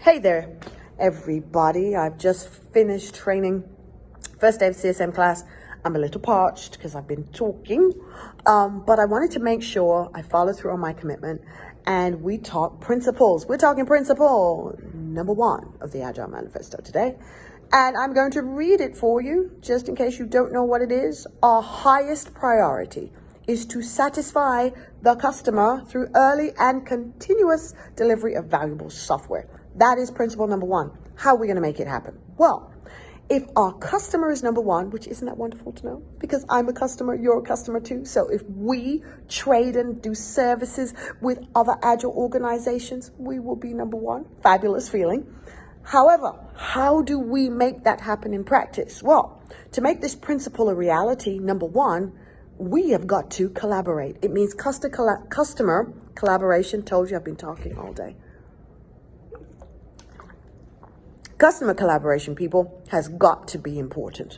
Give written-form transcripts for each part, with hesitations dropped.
Hey there, everybody. I've just finished training. First day of CSM class. I'm a little parched because I've been talking, but I wanted to make sure I follow through on my commitment and we talk principles. We're talking principle number 1 of the Agile Manifesto today. And I'm going to read it for you, just in case you don't know what it is. Our highest priority is to satisfy the customer through early and continuous delivery of valuable software. That is principle number 1. How are we going to make it happen? Well, if our customer is number 1, which isn't that wonderful to know? Because I'm a customer, you're a customer too. So if we trade and do services with other Agile organizations, we will be number 1. Fabulous feeling. However, how do we make that happen in practice? Well, to make this principle a reality, number 1, we have got to collaborate. It means customer collaboration. Told you I've been talking all day. Customer collaboration, people, has got to be important.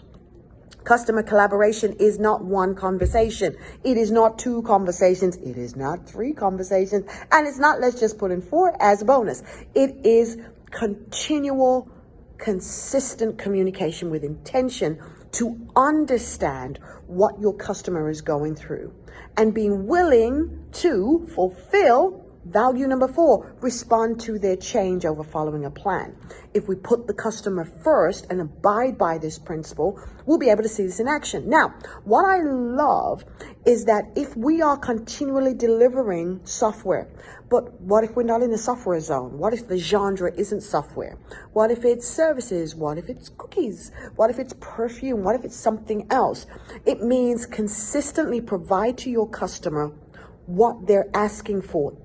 Customer collaboration is not one conversation. It is not 2 conversations. It is not 3 conversations. And it's not, let's just put in 4 as a bonus. It is continual, consistent communication with intention to understand what your customer is going through and being willing to fulfill value number 4, respond to their change over following a plan. If we put the customer first and abide by this principle, we'll be able to see this in action. Now, what I love is that if we are continually delivering software, but what if we're not in the software zone? What if the genre isn't software? What if it's services? What if it's cookies? What if it's perfume? What if it's something else? It means consistently provide to your customer what they're asking for.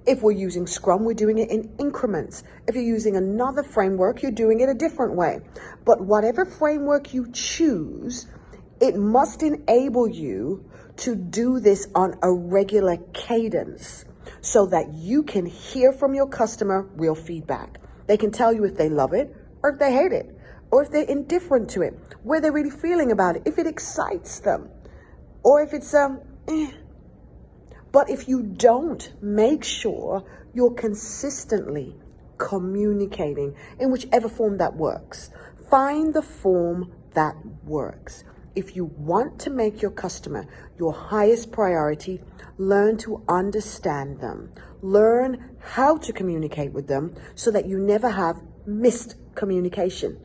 If we're using Scrum, we're doing it in increments. If you're using another framework, you're doing it a different way. But whatever framework you choose, it must enable you to do this on a regular cadence so that you can hear from your customer real feedback. They can tell you if they love it or if they hate it or if they're indifferent to it, where they're really feeling about it, if it excites them or if it's But if you don't, make sure you're consistently communicating in whichever form that works. Find the form that works. If you want to make your customer your highest priority, learn to understand them. Learn how to communicate with them so that you never have missed communication.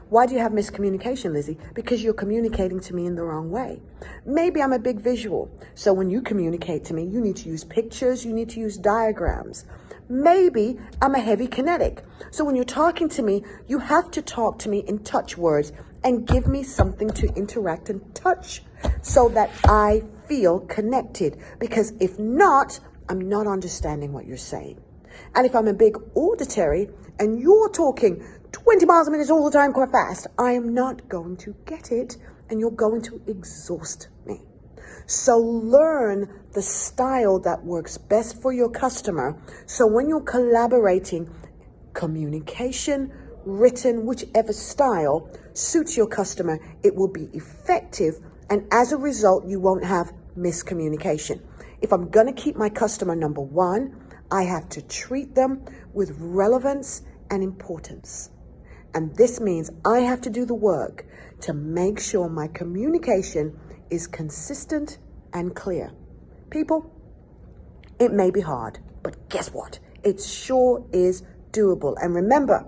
Why do you have miscommunication, Lizzy? Because you're communicating to me in the wrong way. Maybe I'm a big visual. So when you communicate to me, you need to use pictures, you need to use diagrams. Maybe I'm a heavy kinetic. So when you're talking to me, you have to talk to me in touch words and give me something to interact and touch so that I feel connected. Because if not, I'm not understanding what you're saying. And if I'm a big auditory and you're talking 20 miles a minute all the time quite fast, I am not going to get it and you're going to exhaust me. So learn the style that works best for your customer. So when you're collaborating, communication, written, whichever style suits your customer, it will be effective. And as a result, you won't have miscommunication. If I'm going to keep my customer number 1, I have to treat them with relevance and importance. And this means I have to do the work to make sure my communication is consistent and clear. People, it may be hard, but guess what? It sure is doable. And remember,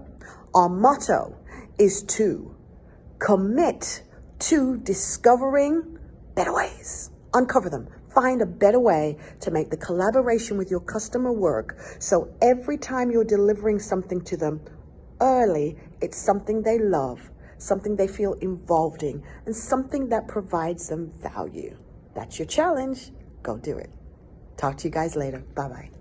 our motto is to commit to discovering better ways. Uncover them. Find a better way to make the collaboration with your customer work. So every time you're delivering something to them early, it's something they love, something they feel involved in, and something that provides them value. That's your challenge. Go do it. Talk to you guys later. Bye-bye.